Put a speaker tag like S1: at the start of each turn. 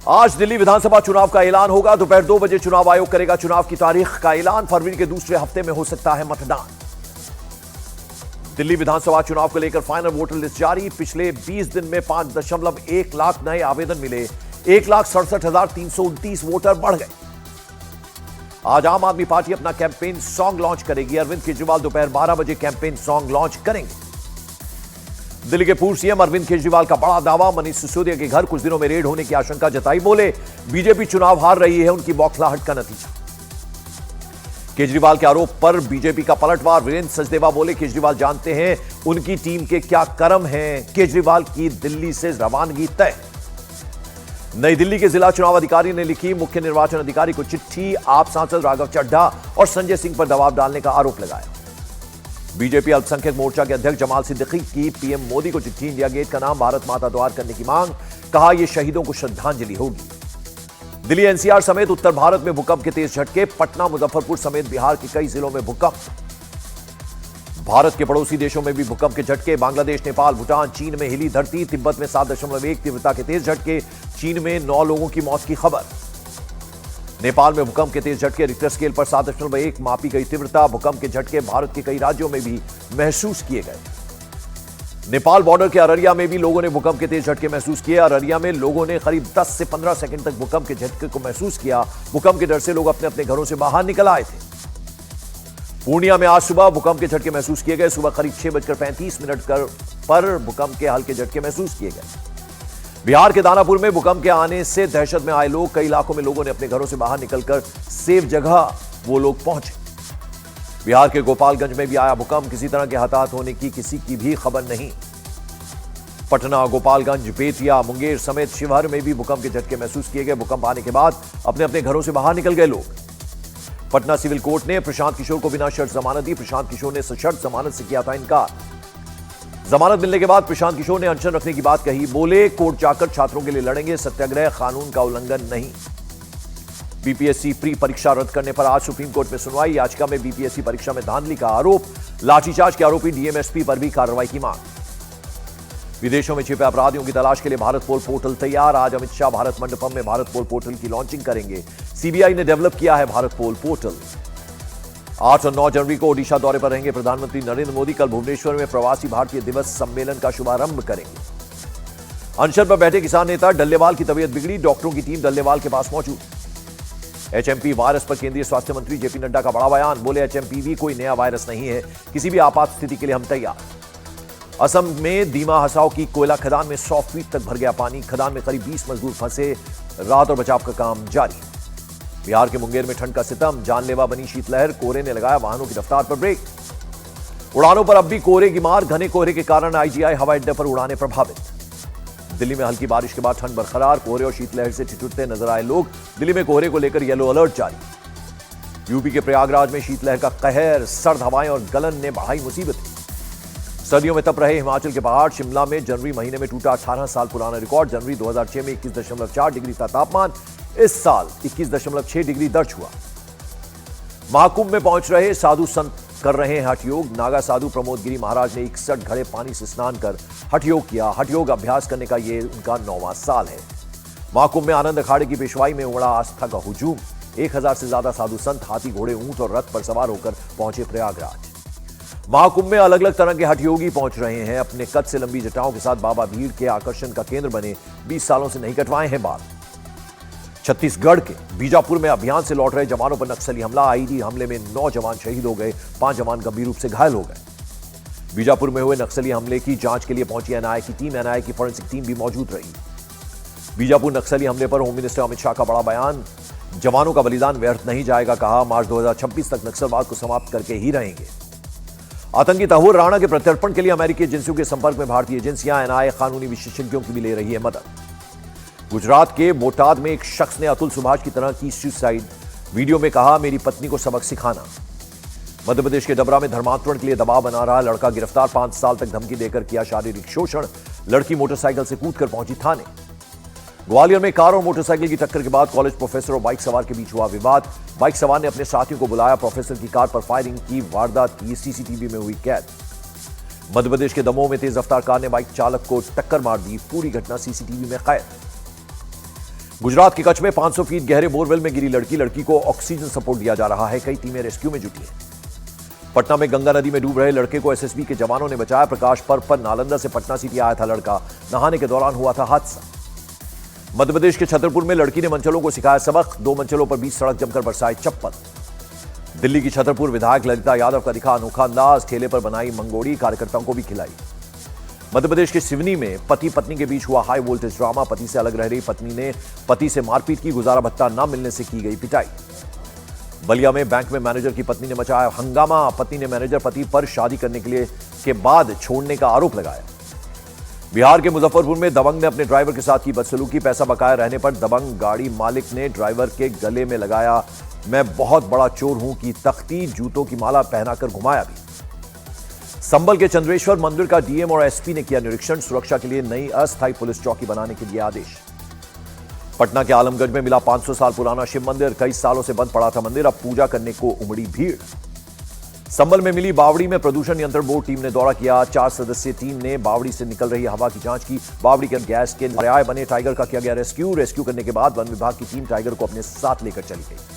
S1: आज दिल्ली विधानसभा चुनाव का ऐलान होगा। दोपहर 2 बजे चुनाव आयोग करेगा चुनाव की तारीख का ऐलान। फरवरी के दूसरे हफ्ते में हो सकता है मतदान। दिल्ली विधानसभा चुनाव को लेकर फाइनल वोटर लिस्ट जारी। पिछले 20 दिन में 5.1 लाख नए आवेदन मिले। 1,67,329 वोटर बढ़ गए। आज आम आदमी पार्टी अपना कैंपेन सॉन्ग लॉन्च करेगी। अरविंद केजरीवाल दोपहर 12 बजे कैंपेन सॉन्ग लॉन्च करेंगे। दिल्ली के पूर्व सीएम अरविंद केजरीवाल का बड़ा दावा। मनीष सिसोदिया के घर कुछ दिनों में रेड होने की आशंका जताई। बोले बीजेपी चुनाव हार रही है, उनकी बौखलाहट का नतीजा। केजरीवाल के आरोप पर बीजेपी का पलटवार। वीरेंद्र सचदेवा बोले केजरीवाल जानते हैं उनकी टीम के क्या कर्म हैं। केजरीवाल की दिल्ली से रवानगी तय। नई दिल्ली के जिला चुनाव अधिकारी ने लिखी मुख्य निर्वाचन अधिकारी को चिट्ठी। आप सांसद राघव चड्ढा और संजय सिंह पर दबाव डालने का आरोप लगाया। बीजेपी अल्पसंख्यक मोर्चा के अध्यक्ष जमाल सिद्दीकी की पीएम मोदी को चिट्ठी। इंडिया गेट का नाम भारत माता द्वार करने की मांग। कहा यह शहीदों को श्रद्धांजलि होगी। दिल्ली एनसीआर समेत उत्तर भारत में भूकंप के तेज झटके। पटना मुजफ्फरपुर समेत बिहार के कई जिलों में भूकंप। भारत के पड़ोसी देशों में भी भूकंप के झटके। बांग्लादेश, नेपाल, भूटान, चीन में हिली धरती। तिब्बत में 7.1 तीव्रता के तेज झटके। चीन में 9 लोगों की मौत की खबर। नेपाल में भूकंप के तेज झटके। रिक्टर स्केल पर 7.1 मापी गई तीव्रता। भूकंप के झटके भारत के कई राज्यों में भी महसूस किए गए। नेपाल बॉर्डर के अररिया में भी लोगों ने भूकंप के तेज झटके महसूस किए। अररिया में लोगों ने करीब 10 से 15 सेकंड तक भूकंप के झटके को महसूस किया। भूकंप के डर से लोग अपने अपने घरों से बाहर निकल आए थे। पूर्णिया में आज सुबह भूकंप के झटके महसूस किए गए। सुबह करीब 6:35 पर भूकंप के हल्के झटके महसूस किए गए। बिहार के दानापुर में भूकंप के आने से दहशत में आए लोग। कई इलाकों में लोगों ने अपने घरों से बाहर निकलकर सेफ जगह वो लोग पहुंचे। बिहार के गोपालगंज में भी आया भूकंप। किसी तरह के हताहत होने की किसी की भी खबर नहीं। पटना, गोपालगंज, बेतिया, मुंगेर समेत शिवहर में भी भूकंप के झटके महसूस किए गए। भूकंप आने के बाद अपने अपने घरों से बाहर निकल गए लोग। पटना सिविल कोर्ट ने प्रशांत किशोर को बिना शर्त जमानत दी। प्रशांत किशोर ने सशर्त जमानत से किया था इनकार। जमानत मिलने के बाद प्रशांत किशोर ने अनशन रखने की बात कही। बोले कोर्ट जाकर छात्रों के लिए लड़ेंगे। सत्याग्रह कानून का उल्लंघन नहीं। बीपीएससी प्री परीक्षा रद्द करने पर आज सुप्रीम कोर्ट में सुनवाई। याचिका में बीपीएससी परीक्षा में धांधली का आरोप। लाठीचार्ज के आरोपी डीएमएसपी पर भी कार्रवाई की मांग। विदेशों में छिपे अपराधियों की तलाश के लिए भारत पोल पोर्टल तैयार। आज अमित शाह भारत मंडपम में भारत पोल पोर्टल की लॉन्चिंग करेंगे। सीबीआई ने डेवलप किया है भारत पोल पोर्टल। 8 और 9 जनवरी को ओडिशा दौरे पर रहेंगे प्रधानमंत्री नरेंद्र मोदी। कल भुवनेश्वर में प्रवासी भारतीय दिवस सम्मेलन का शुभारंभ करेंगे। अनशन पर बैठे किसान नेता डल्लेवाल की तबीयत बिगड़ी। डॉक्टरों की टीम डल्लेवाल के पास मौजूद। एचएमपी वायरस पर केंद्रीय स्वास्थ्य मंत्री जेपी नड्डा का बड़ा बयान। बोले एचएमपीवी कोई नया वायरस नहीं है, किसी भी आपात स्थिति के लिए हम तैयार। असम में दीमा हसाओ की कोयला खदान में 100 फीट तक भर गया पानी। खदान में करीब 20 मजदूर फंसे। राहत और बचाव का काम जारी। बिहार के मुंगेर में ठंड का सितम। जानलेवा बनी शीतलहर। कोहरे ने लगाया वाहनों की रफ्तार पर ब्रेक। उड़ानों पर अब भी कोहरे की मार। घने कोहरे के कारण आईजीआई हवाई अड्डे पर उड़ानें प्रभावित। दिल्ली में हल्की बारिश के बाद ठंड बरकरार। कोहरे और शीतलहर से ठिठुरते नजर आए लोग। दिल्ली में कोहरे को लेकर येलो अलर्ट जारी। यूपी के प्रयागराज में शीतलहर का कहर। सर्द हवाएं और गलन ने बढ़ाई मुसीबतें। सर्दियों में तप रहे हिमाचल के पहाड़। शिमला में जनवरी महीने में टूटा 18 साल पुराना रिकॉर्ड। जनवरी 2006 में 21.4 डिग्री था तापमान। इस साल 21.6 डिग्री दर्ज हुआ। महाकुंभ में पहुंच रहे साधु संत कर रहे हैं हठ योग। नागा साधु प्रमोद गिरी महाराज ने 61 घड़े पानी से स्नान कर हठ योग किया। हठ योग अभ्यास करने का ये उनका 9वां साल है। महाकुंभ में आनंद अखाड़े की पेशवाई में उमड़ा आस्था का हुजूम। 1000 से ज्यादा साधु संत हाथी, घोड़े, ऊंट और रथ पर सवार होकर पहुंचे प्रयागराज। महाकुंभ में अलग अलग तरह के हठ योगी पहुंच रहे हैं। अपने कद से लंबी जटाओं के साथ बाबा भीड़ के आकर्षण का केंद्र बने। 20 सालों से नहीं कटवाए हैं बाल। छत्तीसगढ़ के बीजापुर में अभियान से लौट रहे जवानों पर नक्सली हमला। आईईडी हमले में 9 जवान शहीद हो गए। 5 जवान गंभीर रूप से घायल हो गए। बीजापुर में हुए नक्सली हमले की जांच के लिए पहुंची एनआईए की टीम। एनआईए की फॉरेंसिक टीम भी मौजूद रही। बीजापुर नक्सली हमले पर होम मिनिस्टर अमित शाह का बड़ा बयान। जवानों का बलिदान व्यर्थ नहीं जाएगा, कहा। मार्च 2026 तक नक्सलवाद को समाप्त करके ही रहेंगे। आतंकी तहूर राणा के प्रत्यर्पण के लिए अमेरिकी एजेंसियों के संपर्क में भारतीय एजेंसियां। एनआईए कानूनी विशेषज्ञों की भी ले रही है मदद। गुजरात के बोटाद में एक शख्स ने अतुल सुभाष की तरह की सुसाइड। वीडियो में कहा मेरी पत्नी को सबक सिखाना। मध्य प्रदेश के डबरा में धर्मांतरण के लिए दबाव बना रहा लड़का गिरफ्तार। 5 साल तक धमकी देकर किया शारीरिक शोषण। लड़की मोटरसाइकिल से कूदकर पहुंची थाने। ग्वालियर में कार और मोटरसाइकिल की टक्कर के बाद कॉलेज प्रोफेसर और बाइक सवार के बीच हुआ विवाद। बाइक सवार ने अपने साथियों को बुलाया। प्रोफेसर की कार पर फायरिंग की। वारदात की सीसीटीवी में हुई कैद। मध्य प्रदेश के दमोह में तेज रफ्तार कार ने बाइक चालक को टक्कर मार दी। पूरी घटना सीसीटीवी में कैद। गुजरात के कच्छ में 500 फीट गहरे बोरवेल में गिरी लड़की को ऑक्सीजन सपोर्ट दिया जा रहा है। कई टीमें रेस्क्यू में जुटी हैं। पटना में गंगा नदी में डूब रहे लड़के को एसएसबी के जवानों ने बचाया। प्रकाश पर्व पर नालंदा से पटना सिटी आया था लड़का, नहाने के दौरान हुआ था हादसा। मध्य प्रदेश के छतरपुर में लड़की ने मनचलों को सिखाया सबक, 2 मनचलों पर बीच सड़क जमकर बरसाए चप्पल। दिल्ली की छतरपुर विधायक ललिता यादव का दिखा अनोखा अंदाज, ठेले पर बनाई मंगोड़ी, कार्यकर्ताओं को भी खिलाई। मध्य प्रदेश के सिवनी में पति पत्नी के बीच हुआ हाई वोल्टेज ड्रामा, पति से अलग रह रही पत्नी ने पति से मारपीट की, गुजारा भत्ता न मिलने से की गई पिटाई। बलिया में बैंक में मैनेजर की पत्नी ने मचाया हंगामा, पत्नी ने मैनेजर पति पर शादी करने के बाद छोड़ने का आरोप लगाया। बिहार के मुजफ्फरपुर में दबंग ने अपने ड्राइवर के साथ की बदसलूकी, पैसा बकाया रहने पर दबंग गाड़ी मालिक ने ड्राइवर के गले में लगाया मैं बहुत बड़ा चोर हूं की तख्ती, जूतों की माला पहनाकर घुमाया भी। संभल के चंद्रेश्वर मंदिर का डीएम और एसपी ने किया निरीक्षण, सुरक्षा के लिए नई अस्थायी पुलिस चौकी बनाने के दिए आदेश। पटना के आलमगंज में मिला 500 साल पुराना शिव मंदिर, कई सालों से बंद पड़ा था मंदिर, अब पूजा करने को उमड़ी भीड़। संभल में मिली बावड़ी में प्रदूषण नियंत्रण बोर्ड टीम ने दौरा किया। 4 सदस्यीय टीम ने बावड़ी से निकल रही हवा की जांच की। बावड़ी के गैस के पर्याय बने टाइगर का किया गया रेस्क्यू करने के बाद वन विभाग की टीम टाइगर को अपने साथ लेकर चली गई।